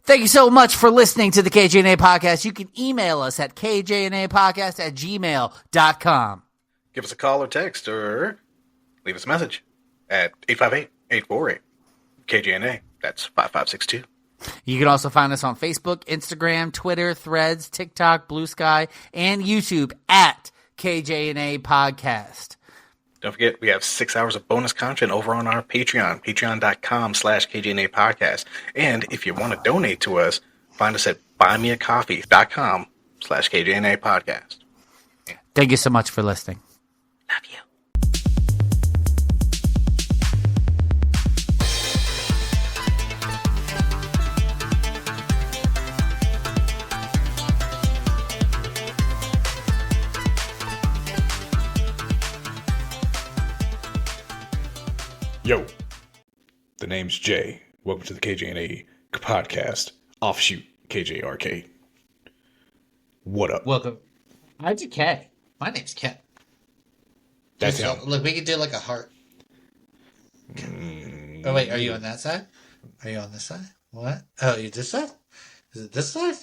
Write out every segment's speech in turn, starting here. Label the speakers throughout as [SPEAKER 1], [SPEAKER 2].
[SPEAKER 1] Thank you so much for listening to the KJNA podcast. You can email us at kjnapodcast@gmail.com.
[SPEAKER 2] Give us a call or text or leave us a message at 858-848-KJNA. That's 5562.
[SPEAKER 1] You can also find us on Facebook, Instagram, Twitter, Threads, TikTok, Blue Sky, and YouTube at KJNA Podcast.
[SPEAKER 2] Don't forget, we have 6 hours of bonus content over on our Patreon, patreon.com/KJNA Podcast. And if you want to donate to us, find us at buymeacoffee.com/KJNA Podcast.
[SPEAKER 1] Thank you so much for listening.
[SPEAKER 2] Love you.
[SPEAKER 3] Yo, the name's Jay. Welcome to the KJNA podcast, offshoot KJ Arcade. What up?
[SPEAKER 1] Welcome. How'd you K? My name's Ken.
[SPEAKER 3] That's
[SPEAKER 4] So,
[SPEAKER 3] him.
[SPEAKER 4] look, we could do like a heart. Oh, wait, are you on that side? Are you on this side? What? Oh, you this side? Is it this side?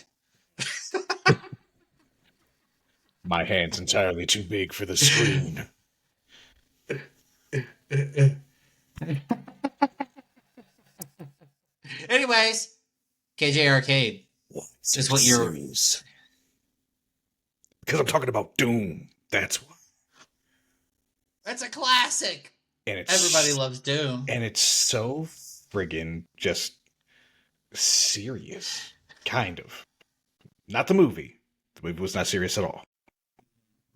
[SPEAKER 3] My hand's entirely too big for the screen.
[SPEAKER 4] Anyways, KJ Arcade.
[SPEAKER 3] What's
[SPEAKER 4] Just what you're-
[SPEAKER 3] serious? Because I'm talking about Doom. That's why.
[SPEAKER 4] That's a classic.
[SPEAKER 3] And it's
[SPEAKER 4] Everybody loves Doom.
[SPEAKER 3] And it's so friggin' just serious. Kind of. Not the movie. The movie was not serious at all.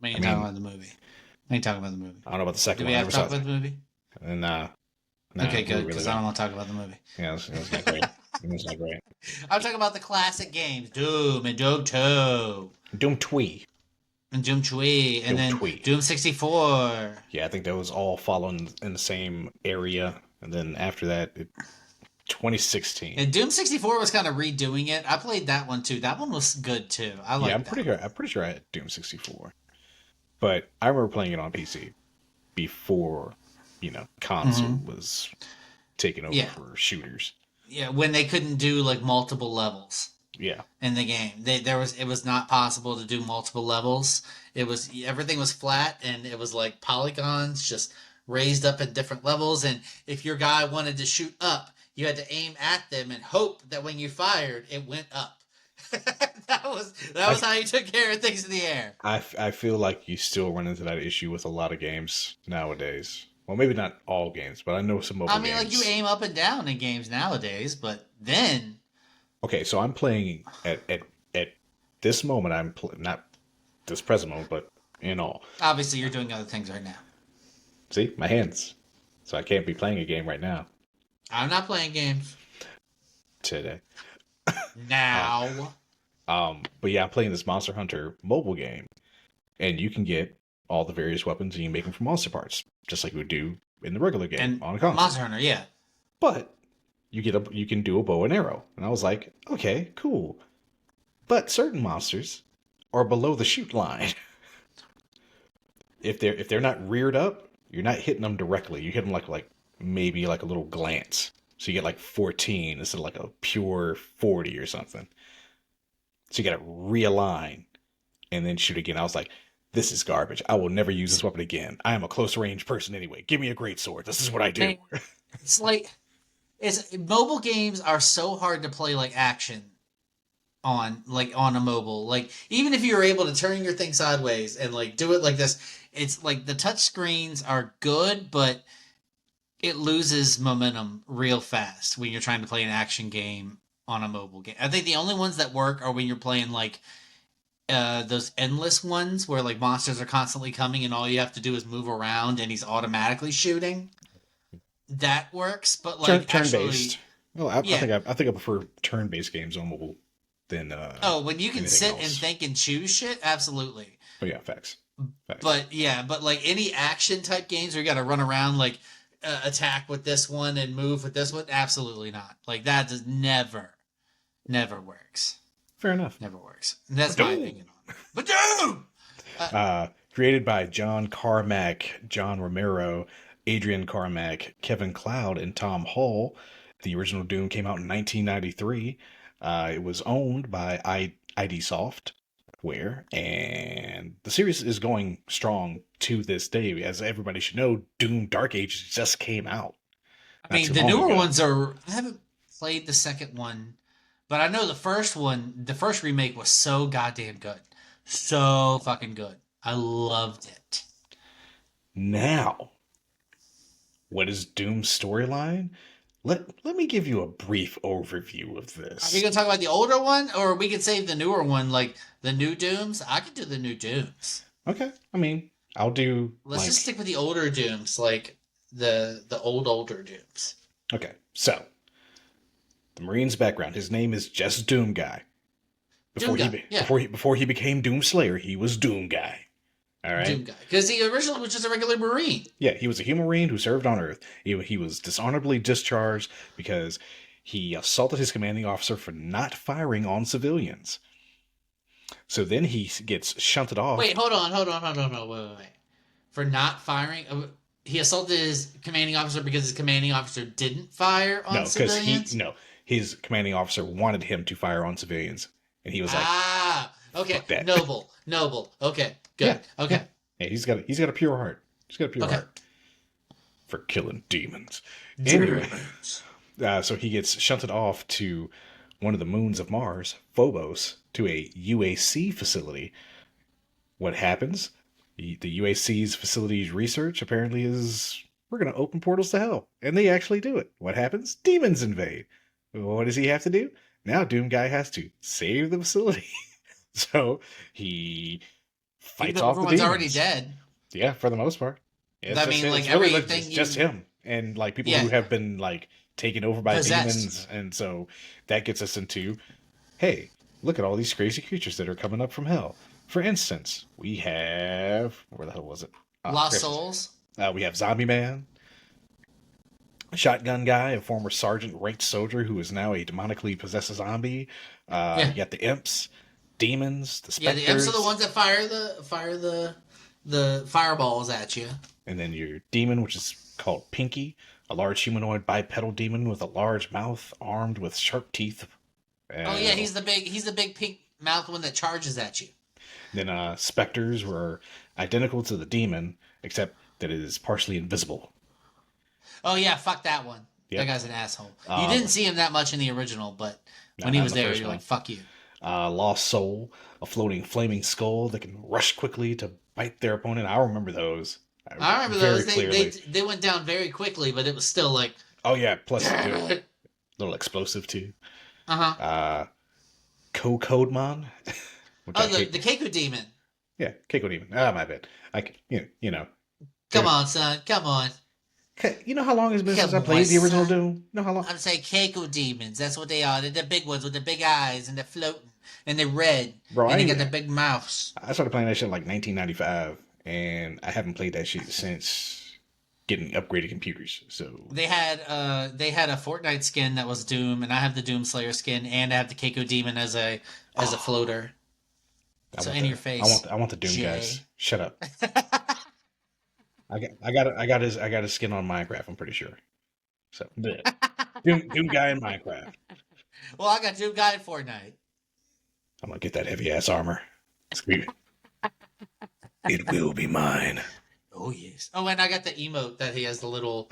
[SPEAKER 4] We ain't talking about the movie. We ain't talking about the movie.
[SPEAKER 3] I don't know about the second
[SPEAKER 4] Do
[SPEAKER 3] one.
[SPEAKER 4] we
[SPEAKER 3] I
[SPEAKER 4] have
[SPEAKER 3] never
[SPEAKER 4] to
[SPEAKER 3] saw
[SPEAKER 4] talk about
[SPEAKER 3] it.
[SPEAKER 4] the movie?
[SPEAKER 3] And, nah,
[SPEAKER 4] Okay,
[SPEAKER 3] we
[SPEAKER 4] good,
[SPEAKER 3] really
[SPEAKER 4] because I don't want to talk about the movie.
[SPEAKER 3] Yeah, it was not great. It was not great.
[SPEAKER 4] I'm talking about the classic games. Doom and Doom 2.
[SPEAKER 3] Doom Twee.
[SPEAKER 4] And Doom 3. And
[SPEAKER 3] Doom
[SPEAKER 4] then
[SPEAKER 3] 3.
[SPEAKER 4] Doom 64.
[SPEAKER 3] Yeah, I think that was all following in the same area. And then after that, 2016.
[SPEAKER 4] And Doom 64 was kind of redoing it. I played that one too. That one was good too. I like
[SPEAKER 3] Yeah, I'm
[SPEAKER 4] that.
[SPEAKER 3] pretty sure I had Doom 64. But I remember playing it on PC before, console was taking over
[SPEAKER 4] Yeah.
[SPEAKER 3] for shooters.
[SPEAKER 4] Yeah, when they couldn't do like multiple levels
[SPEAKER 3] Yeah.
[SPEAKER 4] in the game. It was not possible to do multiple levels. Everything was flat and it was like polygons just raised up at different levels, and if your guy wanted to shoot up, you had to aim at them and hope that when you fired, it went up. that was how you took care of things in the air.
[SPEAKER 3] I feel like you still run into that issue with a lot of games nowadays. Well, maybe not all games, but I know some mobile games.
[SPEAKER 4] Like you aim up and down in games nowadays, but then
[SPEAKER 3] Okay, so I'm playing at this moment. Not this present moment, but in all.
[SPEAKER 4] obviously you're doing other things right now.
[SPEAKER 3] See, my hands. So I can't be playing a game right now
[SPEAKER 4] I'm not playing games
[SPEAKER 3] today.
[SPEAKER 4] now.
[SPEAKER 3] But yeah, I'm playing this Monster Hunter mobile game, and you can get all the various weapons and you make them from monster parts, just like you would do in the regular game
[SPEAKER 4] And
[SPEAKER 3] on a console.
[SPEAKER 4] Monster Hunter, yeah.
[SPEAKER 3] But you can do a bow and arrow, and I was like, okay, cool. But certain monsters are below the shoot line. If they're not reared up, you're not hitting them directly. You hit them like maybe like a little glance. So you get like 14 instead of like a pure 40 or something. So you got to realign and then shoot again. I was like, this is garbage. I will never use this weapon again. I am a close range person anyway. Give me a great sword. This is what I do.
[SPEAKER 4] It's like mobile games are so hard to play like action on a mobile. Like even if you're able to turn your thing sideways and like do it like this, it's like the touch screens are good, but it loses momentum real fast when you're trying to play an action game on a mobile game. I think the only ones that work are when you're playing like those endless ones where like monsters are constantly coming and all you have to do is move around and he's automatically shooting. That works, but like
[SPEAKER 3] turn-based. Well, I
[SPEAKER 4] Yeah.
[SPEAKER 3] think I prefer turn-based games on mobile than
[SPEAKER 4] when you can
[SPEAKER 3] anything
[SPEAKER 4] sit
[SPEAKER 3] else.
[SPEAKER 4] and think and choose shit, absolutely.
[SPEAKER 3] Oh yeah, facts.
[SPEAKER 4] But like any action type games where you got to run around like attack with this one and move with this one, absolutely not. Like that does never works.
[SPEAKER 3] Fair enough.
[SPEAKER 4] Never works. And that's my opinion on it. But dude!
[SPEAKER 3] Created by John Carmack, John Romero, Adrian Carmack, Kevin Cloud, and Tom Hall. The original Doom came out in 1993. It was owned by ID Software, and the series is going strong to this day. As everybody should know, Doom Dark Ages just came out.
[SPEAKER 4] I mean, the newer ones are... I haven't played the second one, but I know the first one, the first remake was so goddamn good. So fucking good. I loved it.
[SPEAKER 3] Now, what is Doom's storyline? Let me give you a brief overview of this.
[SPEAKER 4] Are you going to talk about the older one, or we could save the newer one, like the new Dooms? I could do the new Dooms.
[SPEAKER 3] Okay, I mean, I'll do...
[SPEAKER 4] Let's just stick with the older Dooms, like the older Dooms.
[SPEAKER 3] Okay, so, the Marine's background, his name is just Doom Guy. Before he became Doom Slayer, he was Doom Guy. All right.
[SPEAKER 4] Doom Guy. Because he originally was just a regular Marine.
[SPEAKER 3] Yeah, he was a human Marine who served on Earth. He was dishonorably discharged because he assaulted his commanding officer for not firing on civilians. So then he gets shunted off.
[SPEAKER 4] Wait, hold on. Wait. For not firing? He assaulted his commanding officer because his commanding officer didn't fire on civilians?
[SPEAKER 3] His commanding officer wanted him to fire on civilians. And he was like,
[SPEAKER 4] okay.
[SPEAKER 3] Fuck that.
[SPEAKER 4] Noble. Okay. Good. Yeah. Okay.
[SPEAKER 3] Yeah, he's got a pure heart. He's got a pure heart for killing demons. Anyway, so he gets shunted off to one of the moons of Mars, Phobos, to a UAC facility. What happens? The UAC's facility's research apparently is, we're going to open portals to hell. And they actually do it. What happens? Demons invade. What does he have to do? Now Doom Guy has to save the facility. So he fights off the demons. Everyone's
[SPEAKER 4] already dead.
[SPEAKER 3] Yeah, for the most part.
[SPEAKER 4] Yeah, I mean, like, everything...
[SPEAKER 3] It's just him. And, like, people who have been, like, taken over by demons. And so that gets us into, hey, look at all these crazy creatures that are coming up from hell. For instance, we have... Where the hell was it?
[SPEAKER 4] Lost Souls.
[SPEAKER 3] We have Zombie Man. Shotgun Guy, a former sergeant ranked soldier who is now a demonically possessed zombie. You got the imps, demons, the specters.
[SPEAKER 4] Yeah, the imps are the ones that fire the fireballs at you.
[SPEAKER 3] And then your demon, which is called Pinky, a large humanoid bipedal demon with a large mouth, armed with sharp teeth.
[SPEAKER 4] He's the big pink mouth one that charges at you.
[SPEAKER 3] Then specters were identical to the demon, except that it is partially invisible.
[SPEAKER 4] Oh, yeah, fuck that one. Yep. That guy's an asshole. You didn't see him that much in the original, but when he was there, you're like, fuck you.
[SPEAKER 3] Lost Soul, a floating flaming skull that can rush quickly to bite their opponent. I remember those.
[SPEAKER 4] I remember those. They went down very quickly, but it was still like...
[SPEAKER 3] Oh, yeah, plus a little explosive, too.
[SPEAKER 4] Uh-huh.
[SPEAKER 3] Kokodmon.
[SPEAKER 4] The Keiko Demon.
[SPEAKER 3] Yeah, Keiko Demon. My bad. You know.
[SPEAKER 4] Come on, son. Come on.
[SPEAKER 3] You know how long it's been since I played the original Doom? You know how long?
[SPEAKER 4] I'm saying Keiko Demons. That's what they are. They're the big ones with the big eyes and they're floating and they're red.
[SPEAKER 3] Bro,
[SPEAKER 4] and they got the big mouths.
[SPEAKER 3] I started playing that shit in like 1995, and I haven't played that shit since getting upgraded computers. So
[SPEAKER 4] they had a Fortnite skin that was Doom, and I have the Doom Slayer skin, and I have the Keiko Demon as a floater. So in your face.
[SPEAKER 3] I want the Doom guys. Shut up. I got his skin on Minecraft, I'm pretty sure. So Doom guy in Minecraft.
[SPEAKER 4] Well, I got Doom guy in Fortnite.
[SPEAKER 3] I'm gonna get that heavy ass armor. It will be mine.
[SPEAKER 4] Oh yes. Oh, and I got the emote that he has the little.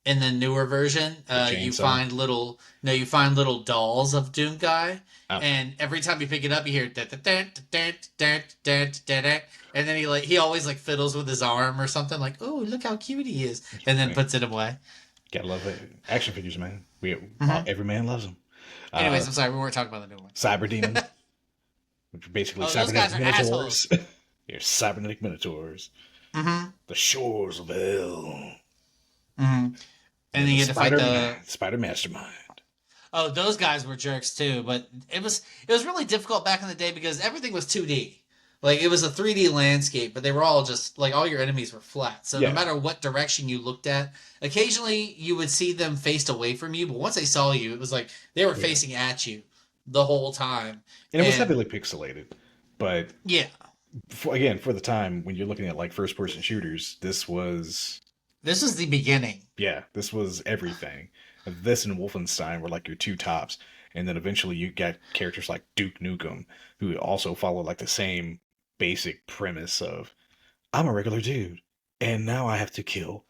[SPEAKER 4] In the newer version, you find little dolls of Doom Guy, and every time you pick it up, you hear and then he always like fiddles with his arm or something like, oh, look how cute he is, and then puts it away.
[SPEAKER 3] Gotta love it. Action figures, man. Every man loves them.
[SPEAKER 4] Anyways, I'm sorry, we weren't talking about the new one.
[SPEAKER 3] Cyber Demon, which are basically cybernetic minotaurs. You're cybernetic minotaurs.
[SPEAKER 4] Mm-hmm.
[SPEAKER 3] The shores of hell.
[SPEAKER 4] Mm-hmm. And then you get to fight the
[SPEAKER 3] Spider Mastermind.
[SPEAKER 4] Oh, those guys were jerks too, but it was really difficult back in the day because everything was 2D. Like it was a 3D landscape, but they were all just like all your enemies were flat. So no matter what direction you looked at, occasionally you would see them faced away from you, but once they saw you, it was like they were facing at you the whole time.
[SPEAKER 3] And it was heavily pixelated, but
[SPEAKER 4] yeah.
[SPEAKER 3] For the time when you're looking at like first person shooters, this was the
[SPEAKER 4] beginning.
[SPEAKER 3] Yeah, this was everything. This and Wolfenstein were like your two tops. And then eventually you got characters like Duke Nukem, who also follow like the same basic premise of, I'm a regular dude, and now I have to kill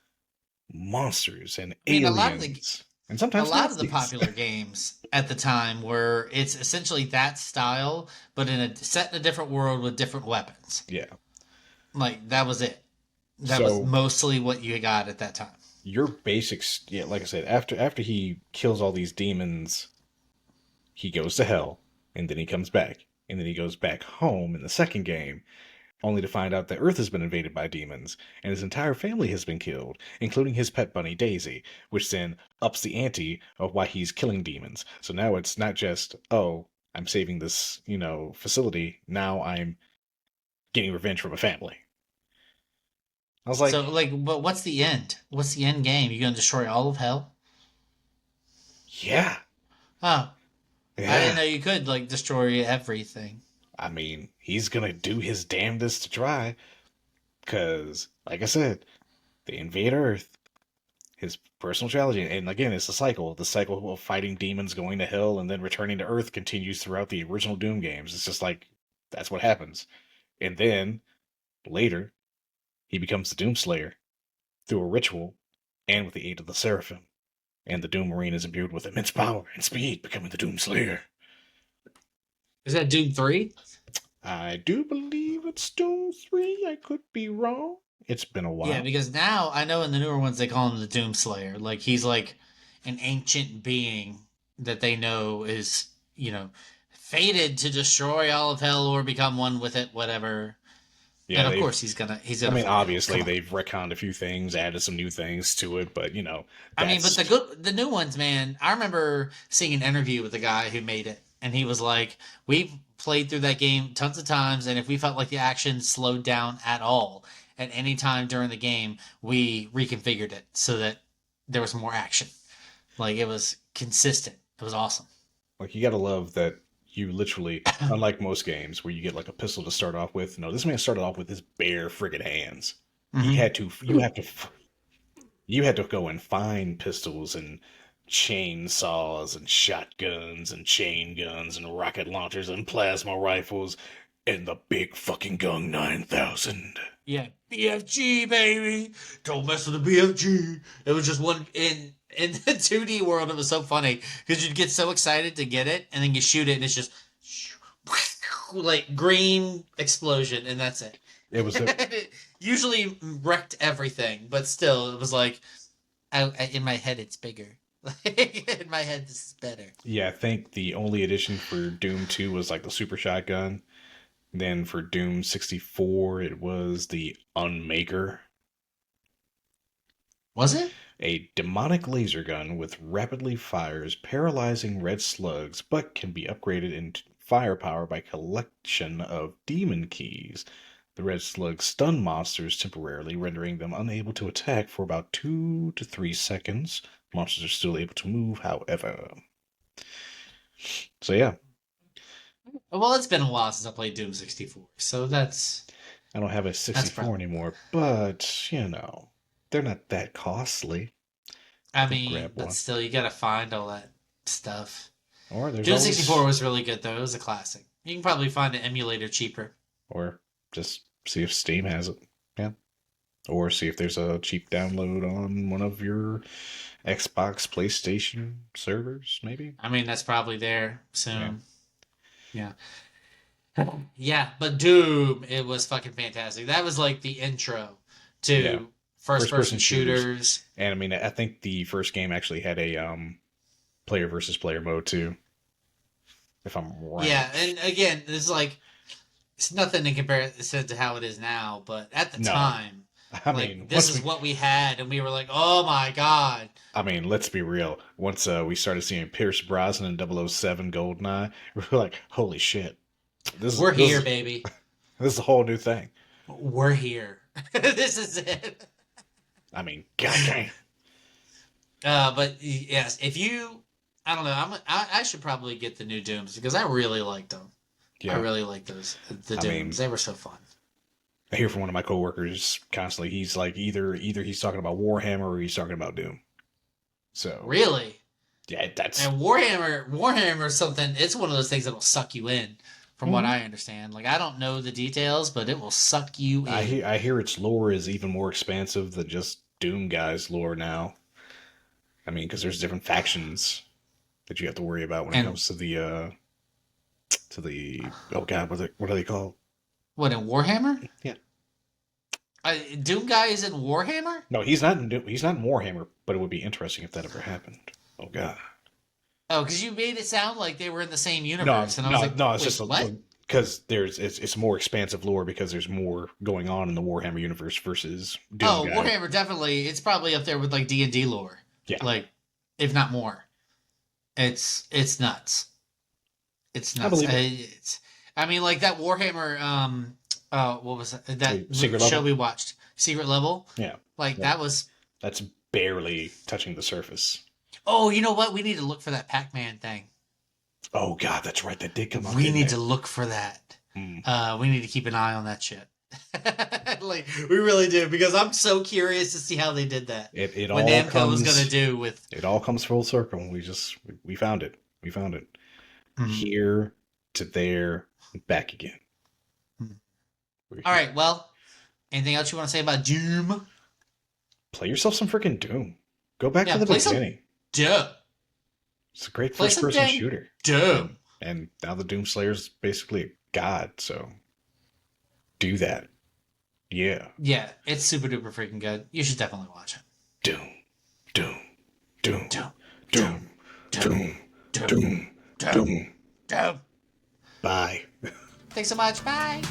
[SPEAKER 3] monsters and
[SPEAKER 4] I mean,
[SPEAKER 3] aliens. And
[SPEAKER 4] a
[SPEAKER 3] sometimes
[SPEAKER 4] lot of the
[SPEAKER 3] Nazis.
[SPEAKER 4] popular games at the time were it's essentially that style, but set in a different world with different weapons.
[SPEAKER 3] Yeah.
[SPEAKER 4] Like that was it. That was
[SPEAKER 3] So
[SPEAKER 4] mostly what you got at that time.
[SPEAKER 3] your basics, yeah, like I said, after he kills all these demons, he goes to hell, and then he comes back, and then he goes back home in the second game, only to find out that Earth has been invaded by demons, and his entire family has been killed, including his pet bunny Daisy, which then ups the ante of why he's killing demons. So now it's not just, oh, I'm saving this, facility. Now I'm getting revenge from a family. I was like,
[SPEAKER 4] So, like, but what's the end? What's the end game? You gonna destroy all of hell?
[SPEAKER 3] yeah,
[SPEAKER 4] Oh, I didn't
[SPEAKER 3] yeah.
[SPEAKER 4] know you could like destroy everything.
[SPEAKER 3] I mean, he's gonna do his damnedest to try, because, like I said, they invade Earth. His personal tragedy, and again, it's a cycle. The cycle of fighting demons, going to hell, and then returning to Earth continues throughout the original Doom games. It's just like, that's what happens. And then, later, he becomes the Doomslayer through a ritual and with the aid of the Seraphim. And the Doom Marine is imbued with immense power and speed, becoming the Doomslayer.
[SPEAKER 4] Is that Doom 3?
[SPEAKER 3] I do believe it's Doom 3. I could be wrong. It's been a while.
[SPEAKER 4] Yeah, because now I know in the newer ones they call him the Doomslayer. Like he's like an ancient being that they know is, fated to destroy all of hell or become one with it, whatever.
[SPEAKER 3] Yeah,
[SPEAKER 4] And of course he's gonna.
[SPEAKER 3] I mean,
[SPEAKER 4] fail.
[SPEAKER 3] obviously
[SPEAKER 4] Come on.
[SPEAKER 3] they've retconned a few things, added some new things to it, but
[SPEAKER 4] I mean, but
[SPEAKER 3] that's
[SPEAKER 4] the new ones, man. I remember seeing an interview with the guy who made it, and he was like, "We've played through that game tons of times, and if we felt like the action slowed down at all at any time during the game, we reconfigured it so that there was more action. Like it was consistent. It was awesome."
[SPEAKER 3] like, you gotta love that you literally, unlike most games where you get like a pistol to start off with. No, this man started off with his bare friggin' hands. He
[SPEAKER 4] Mm-hmm.
[SPEAKER 3] had to, you had to go and find pistols and chainsaws and shotguns and chain guns and rocket launchers and plasma rifles and the big fucking gun 9000.
[SPEAKER 4] Yeah, BFG baby. Don't mess with the BFG. It was just one in the 2D world. It was so funny because you'd get so excited to get it, and then you shoot it, and it's just like green explosion, and that's it.
[SPEAKER 3] It was
[SPEAKER 4] It usually wrecked everything, but still, it was like in my head, it's bigger. In my head, this is better.
[SPEAKER 3] Yeah, I think the only addition for Doom 2 was like the super shotgun. Then for Doom 64, it was the Unmaker,
[SPEAKER 4] Was it?
[SPEAKER 3] a demonic laser gun with rapidly fires paralyzing red slugs, but can be upgraded in firepower by collection of demon keys. The red slugs stun monsters temporarily, rendering them unable to attack for about 2 to 3 seconds. Monsters are still able to move, however. So yeah,
[SPEAKER 4] Well, it's been a while since I played Doom 64, so that's.
[SPEAKER 3] I don't have a 64
[SPEAKER 4] probably-
[SPEAKER 3] anymore, but, they're not that costly.
[SPEAKER 4] I
[SPEAKER 3] Could
[SPEAKER 4] mean,
[SPEAKER 3] grab
[SPEAKER 4] but
[SPEAKER 3] one.
[SPEAKER 4] still, you gotta find all that stuff.
[SPEAKER 3] Or there's
[SPEAKER 4] Doom
[SPEAKER 3] always,
[SPEAKER 4] 64 was really good, though. It was a classic. You can probably find an emulator cheaper.
[SPEAKER 3] or just see if Steam has it. Yeah. Or see if there's a cheap download on one of your Xbox, PlayStation servers, maybe.
[SPEAKER 4] I mean, that's probably there soon. Yeah. Yeah, but Doom, it was fucking fantastic. That was like the intro to
[SPEAKER 3] Yeah.
[SPEAKER 4] first-person
[SPEAKER 3] First-person shooters.
[SPEAKER 4] shooters.
[SPEAKER 3] And I mean, I think the first game actually had a player versus player mode too, if I'm right.
[SPEAKER 4] Yeah, and again, it's like it's nothing in comparison to how it is now, but at the
[SPEAKER 3] No.
[SPEAKER 4] time,
[SPEAKER 3] I
[SPEAKER 4] like
[SPEAKER 3] mean,
[SPEAKER 4] this
[SPEAKER 3] once
[SPEAKER 4] is what we had, and we were like, "Oh my god!"
[SPEAKER 3] let's be real. Once we started seeing Pierce Brosnan in 007 GoldenEye, we were like, "Holy shit,
[SPEAKER 4] We're here, baby.
[SPEAKER 3] This is a whole new thing."
[SPEAKER 4] We're here. This is it.
[SPEAKER 3] I mean, goddamn.
[SPEAKER 4] But yes, if you, I don't know, I should probably get the new Dooms because I really liked them.
[SPEAKER 3] Yeah.
[SPEAKER 4] I really liked those the Dooms.
[SPEAKER 3] mean,
[SPEAKER 4] They were so fun.
[SPEAKER 3] I hear from one of my coworkers constantly. He's like, either he's talking about Warhammer or he's talking about Doom. So
[SPEAKER 4] Really?
[SPEAKER 3] Yeah, that's
[SPEAKER 4] And Warhammer is something. It's one of those things that will suck you in, from what I understand. Like I don't know the details, but it will suck you in.
[SPEAKER 3] I hear its lore is even more expansive than just Doom Guy's lore now. I mean, because there's different factions that you have to worry about when it comes to the oh god, what are they called?
[SPEAKER 4] What, in Warhammer?
[SPEAKER 3] Yeah.
[SPEAKER 4] Doom Guy is in Warhammer?
[SPEAKER 3] No, he's not in Warhammer, but it would be interesting if that ever happened. Oh god.
[SPEAKER 4] Oh, because you made it sound like they were in the same universe, and I was like,
[SPEAKER 3] no, it's
[SPEAKER 4] wait,
[SPEAKER 3] just
[SPEAKER 4] what?
[SPEAKER 3] because it's more expansive lore because there's more going on in the Warhammer universe versus Doom Guy.
[SPEAKER 4] Warhammer definitely. It's probably up there with like D&D lore.
[SPEAKER 3] Yeah.
[SPEAKER 4] Like, if not more. It's nuts. It's nuts.
[SPEAKER 3] I believe it.
[SPEAKER 4] I mean, like that Warhammer. What was that
[SPEAKER 3] Secret
[SPEAKER 4] show
[SPEAKER 3] Level?
[SPEAKER 4] we watched? Secret Level.
[SPEAKER 3] Yeah.
[SPEAKER 4] Like
[SPEAKER 3] Yeah.
[SPEAKER 4] that's
[SPEAKER 3] barely touching the surface.
[SPEAKER 4] Oh, you know what? We need to look for that Pac-Man thing.
[SPEAKER 3] Oh god, that's right. That did come up.
[SPEAKER 4] We need to look for that.
[SPEAKER 3] Mm.
[SPEAKER 4] We need to keep an eye on that shit. Like we really do, because I'm so curious to see how they did that.
[SPEAKER 3] It
[SPEAKER 4] what
[SPEAKER 3] all
[SPEAKER 4] Namco
[SPEAKER 3] comes,
[SPEAKER 4] was gonna do with
[SPEAKER 3] it all comes full circle. We found it. We found it. Here to there, back again.
[SPEAKER 4] All right. Well, anything else you want to say about Doom?
[SPEAKER 3] Play yourself some freaking Doom. Go back to the
[SPEAKER 4] play
[SPEAKER 3] beginning.
[SPEAKER 4] Doom.
[SPEAKER 3] It's a great
[SPEAKER 4] Play
[SPEAKER 3] first-person
[SPEAKER 4] some
[SPEAKER 3] shooter.
[SPEAKER 4] Doom.
[SPEAKER 3] And now the Doom Slayer's basically a god, so do that. Yeah.
[SPEAKER 4] Yeah, it's super duper freaking good. You should definitely watch it.
[SPEAKER 3] Doom. Doom. Doom.
[SPEAKER 4] Doom.
[SPEAKER 3] Doom. Doom.
[SPEAKER 4] Doom.
[SPEAKER 3] Doom. Doom.
[SPEAKER 4] Doom.
[SPEAKER 3] Bye.
[SPEAKER 4] Thanks so much. Bye.